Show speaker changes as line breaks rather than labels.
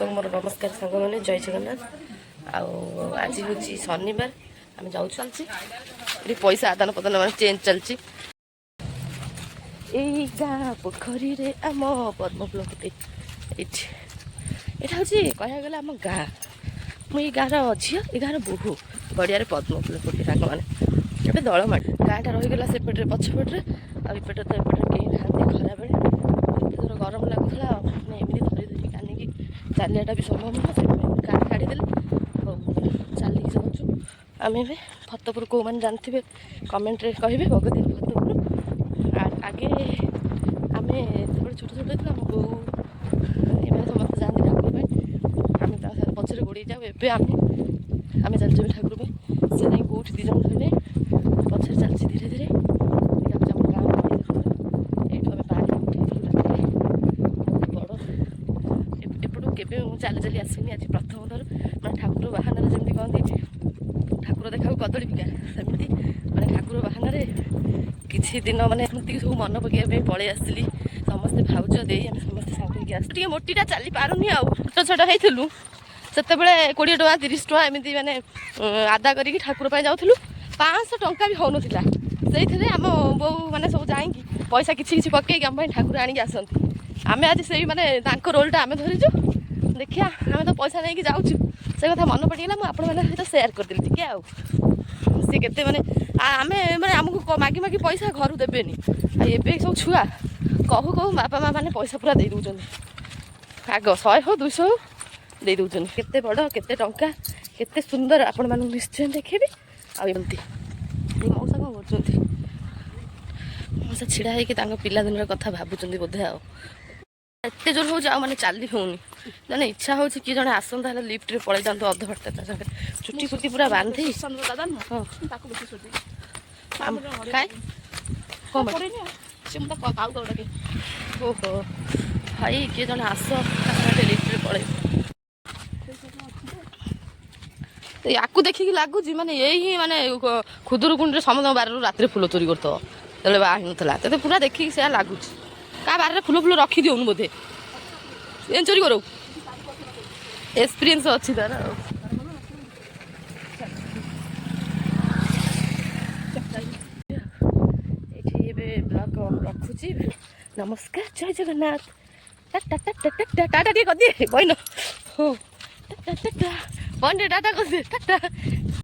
समस्त मोर नमस्कार सांग मैंने जय जगन्नाथ। आज हूँ शनिवार आम जाऊ चलছি पैसा आदान प्रदान मान चेंज चलছি এই ଗାଁ ପୋଖରୀରେ ଆମ ପଦ୍ମଫୁଲ ଫୁଟେ ଏଇଠି। ଏଇଟା ହେଉଛି କହିବାକୁ ଗଲେ ଆମ ଗାଁ। ମୁଁ ଏଇ ଗାଁର ଝିଅ, ଏ ଗାଁର ବୋହୂ। ଗଡ଼ିଆରେ ପଦ୍ମଫୁଲ ଫୁଟେ ସାଙ୍ଗମାନେ। ଏବେ ଦଳମାଟି ଗାଁଟା ରହିଗଲା ସେପଟରେ ପଛପଟରେ, ଆଉ ଏପଟେ ତ ଏପଟେ କେହି ନାହାନ୍ତି। ଖରାବେଳେ ଏତେ ଜୋର ଗରମ ଲାଗୁଥିଲା, ମାନେ ଏମିତି ଧରି ଧରି କାନିକି ଚାଲିବାଟା ବି ସମ୍ଭବ ନୁହଁ। ସେଥିପାଇଁ ଗାଁ ଛାଡ଼ିଦେଲେ। ହଉ ଚାଲିକି ଯାଉଛୁ ଆମେ ଏବେ ଫତେପୁର। କେଉଁମାନେ ଜାଣିଥିବେ କମେଣ୍ଟରେ କହିବେ। ଭଗଦିନ ଫତେପୁର ଆଗେ ଆମେ ଯେତେବେଳେ ଛୋଟ ଛୋଟ ହେଇଥିଲୁ ଆମ ବୋଉ ଏମାନେ ସମସ୍ତେ ଯାଆନ୍ତି ଠାକୁର ପାଇଁ। ଆମେ ତା ସାথে ପଛରେ ଗୋଡ଼େଇ ଯାଉ। ଏବେ ଆମେ ଚାଲିଛୁ ଠାକୁର ପାଇଁ। ସେ ଯାଇ କେଉଁଠି ଦୁଇ ଜଣ ଧରିଲେ ପଛରେ ଚାଲିଛି ଧୀରେ ଧୀରେ। ଏଇଟା ହେଉଛି ଆମ ଗାଁ। ଏଇଠୁ ଆମେ ପାଣି ଉଠେଇଥିଲୁ ରାତିରେ। ବଡ଼ ଏପଟୁ କେବେ ମୁଁ ଚାଲି ଚାଲି ଆସିନି, ଆଜି ପ୍ରଥମ ଥର। ମାନେ ଠାକୁର ବାହାନାରେ ଯେମିତି କହନ୍ତି ଠାକୁର ଦେଖାକୁ କଦଳୀ ବିକା, ସେମିତି ମାନେ ଠାକୁର ବାହାନାରେ କିଛି ଦିନ ମାନେ ଏମିତିକି ସବୁ ମନେ ପକାଇବା ପାଇଁ ପଳେଇ ଆସିଥିଲି। ସମସ୍ତେ ଭାଉଜ ଦେଇ ଆମେ ସମସ୍ତେ ସାଙ୍ଗ ହେଇକି ଆସିଛୁ। ଟିକେ ମୋଟିଟା ଚାଲି ପାରୁନି ଆଉ। ଛୋଟ ଛୋଟ ହେଇଥିଲୁ ସେତେବେଳେ 20 ଟଙ୍କା 30 ଟଙ୍କା ଏମିତି ମାନେ ଆଦା କରିକି ଠାକୁର ପାଇଁ ଯାଉଥିଲୁ। 500 ଟଙ୍କା ବି ହେଉନଥିଲା। ସେଇଥିରେ ଆମ ବୋଉ ମାନେ ସବୁ ଯାଇକି ପଇସା କିଛି କିଛି ପକେଇକି ଆମ ପାଇଁ ଠାକୁର ଆଣିକି ଆସନ୍ତି। ଆମେ ଆଜି ସେଇ ମାନେ ତାଙ୍କ ରୋଲଟା ଆମେ ଧରିଛୁ। ଦେଖିଆ, ଆମେ ତ ପଇସା ନେଇକି ଯାଉଛୁ। ସେ କଥା ମନେ ପଡ଼ିଗଲା, ମୁଁ ଆପଣମାନଙ୍କ ସହିତ ସେୟାର କରିଦେଲି ଟିକେ। ଆଉ ସେ କେତେ ମାନେ ଆମେ ମାନେ ଆମକୁ ମାଗି ମାଗି ପଇସା ଘରୁ ଦେବେନି। ଆଉ ଏବେ ସବୁ ଛୁଆ କହୁ କହୁ ବାପା ମା ମାନେ ପଇସା ପୁରା ଦେଇ ଦେଉଛନ୍ତି। ଆଗ 100 ହଉ 200 ହଉ ଦେଇ ଦେଉଛନ୍ତି। କେତେ ବଡ଼, କେତେ ଟଙ୍କା, କେତେ ସୁନ୍ଦର ଆପଣମାନଙ୍କୁ ନିଶ୍ଚୟ ଦେଖେଇବି। ଆଉ ଏମିତି ମଉସା କ'ଣ କରୁଛନ୍ତି? ମଉସା ଛିଡ଼ା ହେଇକି ତାଙ୍କ ପିଲାଦିନର କଥା ଭାବୁଛନ୍ତି ବୋଧେ। ଆଉ ଏତେ ଜୋର ହେଉଛି, ଆଉ ମାନେ ଚାଲି ହେଉନି। ମାନେ ଇଚ୍ଛା ହେଉଛି କିଏ ଜଣେ ଆସନ୍ତା ହେଲେ ଲିଫ୍ଟରେ ପଳେଇ ଯାଆନ୍ତୁ ଅଧବାଟ ତା ସାଙ୍ଗରେ। ଚୁଟି ଫୁଟି ପୁରା ବାନ୍ଧି ଓହୋ ଭାଇ, କିଏ ଜଣେ ଆସ ଲିଫ୍ଟରେ ପଳେଇ। ୟାକୁ ଦେଖିକି ଲାଗୁଛି ମାନେ ଏଇ ହିଁ ମାନେ ଖୁଦୁରୁକୁଣିରେ ସମସ୍ତଙ୍କ ବାରରୁ ରାତିରେ ଫୁଲ ଚୋରି କରୁଥିବ। ଯେତେବେଳେ ବାହା ହେଇନଥିଲା ତତେ ପୁରା ଦେଖିକି ସେୟା ଲାଗୁଛି। କାହା ବାରରେ ଫୁଲ ରଖିଦିଅଉନୁ ବୋଧେ, ଏ ଚୋରି କରଉ। ଏକ୍ସପିରିଏନ୍ସ ଅଛି ତାର। ଆଉ ଏଠି ଏବେ ବ୍ଲଗ ରଖୁଛି। ନମସ୍କାର, ଜୟ ଜଗନ୍ନାଥ। ଟାଟା ଟିକେ କରିଦିଏ ବଇନ। ହଁ ଟାଟା ବଇନ ଟାଟା କରିଦିଏ ଟାଟା।